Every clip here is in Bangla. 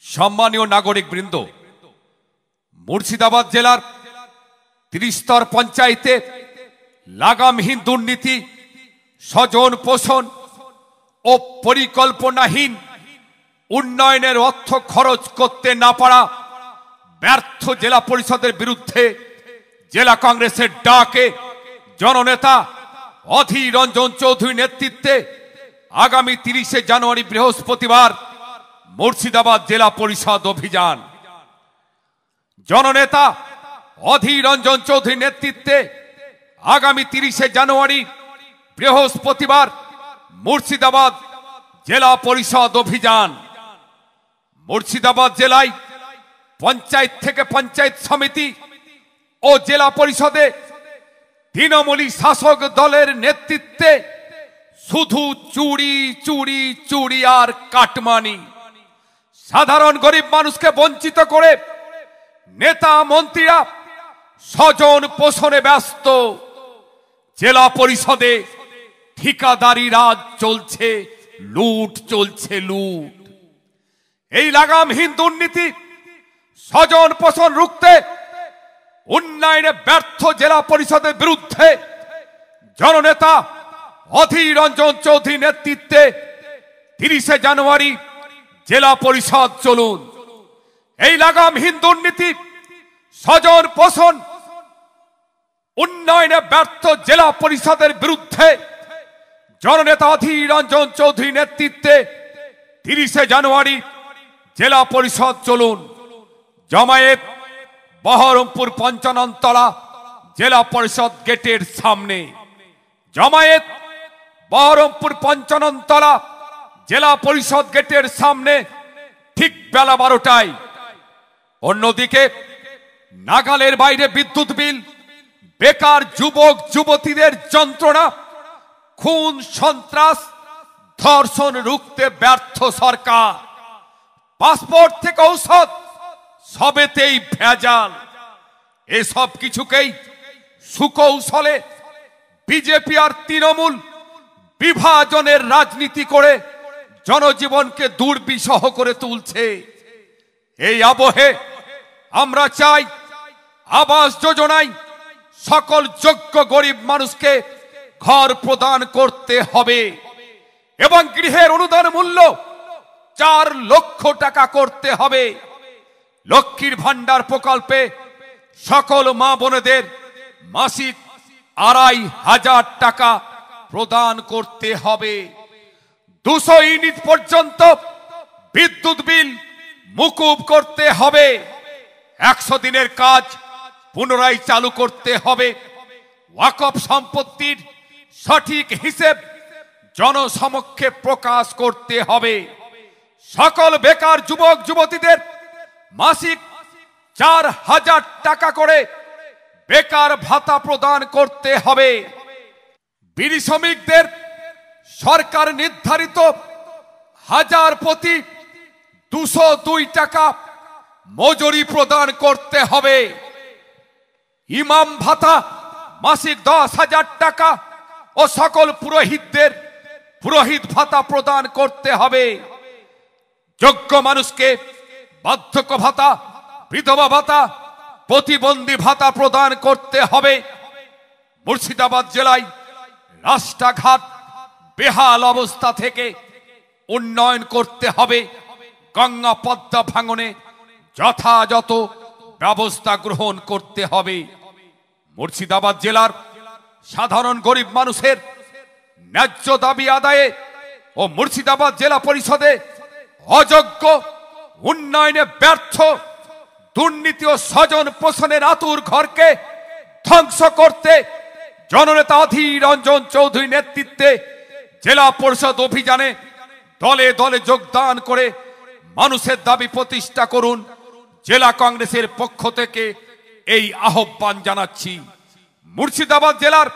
সম্মানীয় নাগরিক বৃন্দ, মুর্শিদাবাদ জেলার 30 স্তর পঞ্চায়েতে লাগামহীন দুর্নীতি, স্বজন পোষণ ও পরিকল্পনাহীন উন্নয়নের অর্থ খরচ করতে না পারা ব্যর্থ জেলা পরিষদের বিরুদ্ধে জেলা কংগ্রেসের ডাকে জননেতা অধীর রঞ্জন চৌধুরীর নেতৃত্বে আগামী 30শে জানুয়ারি বৃহস্পতিবার মুর্শিদাবাদ জেলা পরিষদ অভিযান। জননেতা অধীর রঞ্জন চৌধুরীর নেতৃত্বে আগামী 30শে জানুয়ারি বৃহস্পতিবার মুর্শিদাবাদ জেলা পরিষদ অভিযান। মুর্শিদাবাদ জেলায় পঞ্চায়েত থেকে পঞ্চায়েত সমিতি ও জেলা পরিষদে তৃণমূলী শাসক দলের নেতৃত্বে শুধু চুরি চুরি চুরি আর কাটমানি। সাধারণ গরিব মানুষকে বঞ্চিত করে নেতা মন্ত্রীরা স্বজন পোষণে ব্যস্ত। জেলা পরিষদে ঠিকাদারি রাজ চলছে, লুট চলছে লুট। এই লাগামহীন দুর্নীতি, স্বজন পোষণ রুখতে উন্নয়নে ব্যর্থ জেলা পরিষদের বিরুদ্ধে জননেতা অধীর রঞ্জন চৌধুরীর নেতৃত্বে 30শে জানুয়ারি জেলা পরিষদ চলুন। এই লাগামহীন দুর্নীতি, স্বজন পোষণ উন্নয়নে ব্যর্থ জেলা পরিষদের বিরুদ্ধে জননেতা অধীর রঞ্জন চৌধুরীর নেতৃত্বে 30শে জানুয়ারি জেলা পরিষদ চলুন। জমায়েত বহরমপুর পঞ্চাননতলা জেলা পরিষদ গেটের সামনে। জমায়েত বহরমপুর পঞ্চাননতলা জেলা পরিষদ গেটের সামনে ঠিক বেলা 12টায়। অন্যদিকে নাগালের বাইরে বিদ্যুৎ বিল, বেকার যুবক যুবতীদের যন্ত্রণা, খুন সন্ত্রাস ধর্ষণ রুখতে ব্যর্থ সরকার। পাসপোর্ট থেকে ঔষধ সবেতেই ভেজাল। এসব কিছুকেই সুকৌশলে বিজেপি আর তৃণমূল বিভাজনের রাজনীতি করে জনজীবনকে দুর্বিষহ করে তুলছে। এই আবহে আমরা চাই আবাস যোজনায় সকল যোগ্য গরিব মানুষকে ঘর প্রদান করতে হবে এবং গৃহের অনুদান মূল্য 4 লক্ষ টাকা করতে হবে। লক্ষ্মীর ভান্ডার প্রকল্পে সকল মা বোনেদের মাসিক 2500 টাকা প্রদান করতে হবে। 200 ইউনিট পর্যন্ত বিদ্যুৎ বিল মুকুব করতে হবে। 100 দিনের কাজ পুনরায় চালু করতে হবে। ওয়াকফ সম্পত্তির সঠিক হিসেব জনসমক্ষে প্রকাশ করতে হবে। সকল বেকার যুবক যুবতীদের মাসিক 4000 টাকা করে বেকার ভাতা প্রদান করতে হবে। বিড়ি শ্রমিকদের সরকার নির্ধারিত 1000 প্রতি 202 টাকা মজুরি প্রদান করতে হবে। ইমাম ভাতা মাসিক 10,000 টাকা ও সকল পুরোহিতদের পুরোহিত ভাতা প্রদান করতে হবে। যোগ্য মানুষকে বার্ধক্য ভাতা, বিধবা ভাতা, প্রতিবন্ধী ভাতা প্রদান করতে হবে। মুর্শিদাবাদ জেলায় রাস্তাঘাট বেহাল অবস্থা থেকে উন্নয়ন করতে হবে। গঙ্গা পদ্মা ভাঙনে যথাযথ ব্যবস্থা গ্রহণ করতে হবে। মুর্শিদাবাদ জেলার সাধারণ গরিব মানুষের ন্যায্য দাবি আদায়ে ও মুর্শিদাবাদ জেলা পরিষদে অযোগ্য, উন্নয়নে ব্যর্থ, দুর্নীতি ও স্বজন পোষণের আতুর ঘরকে ধ্বংস করতে জননেতা অধীর রঞ্জন চৌধুরীর নেতৃত্বে জেলা পরিষদ অভিযানে দলে দলে যোগদান করে মানুষের দাবি প্রতিষ্ঠা করুন। জেলা কংগ্রেসের পক্ষ থেকে এই আহ্বান জানাচ্ছি। মুর্শিদাবাদ জেলার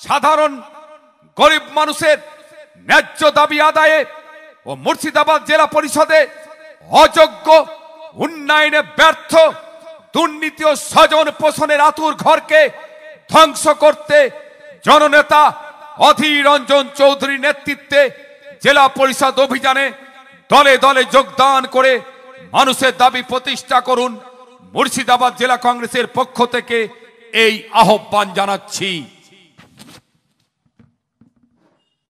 সাধারণ গরিব মানুষের ন্যায্য দাবি আদায়ে ও মুর্শিদাবাদ জেলা পরিষদে অযোগ্য, উন্নয়নে ব্যর্থ, দুর্নীতি ও স্বজন পোষণের আতুর ঘরকে ধ্বংস করতে জননেতা অধীর রঞ্জন চৌধুরীর নেতৃত্বে জেলা পরিষদ অভিযানে দলে দলে যোগদান করে মানুষের দাবি প্রতিষ্ঠা করুন। মুর্শিদাবাদ জেলা কংগ্রেসের পক্ষ থেকে এই আহ্বান জানাচ্ছি।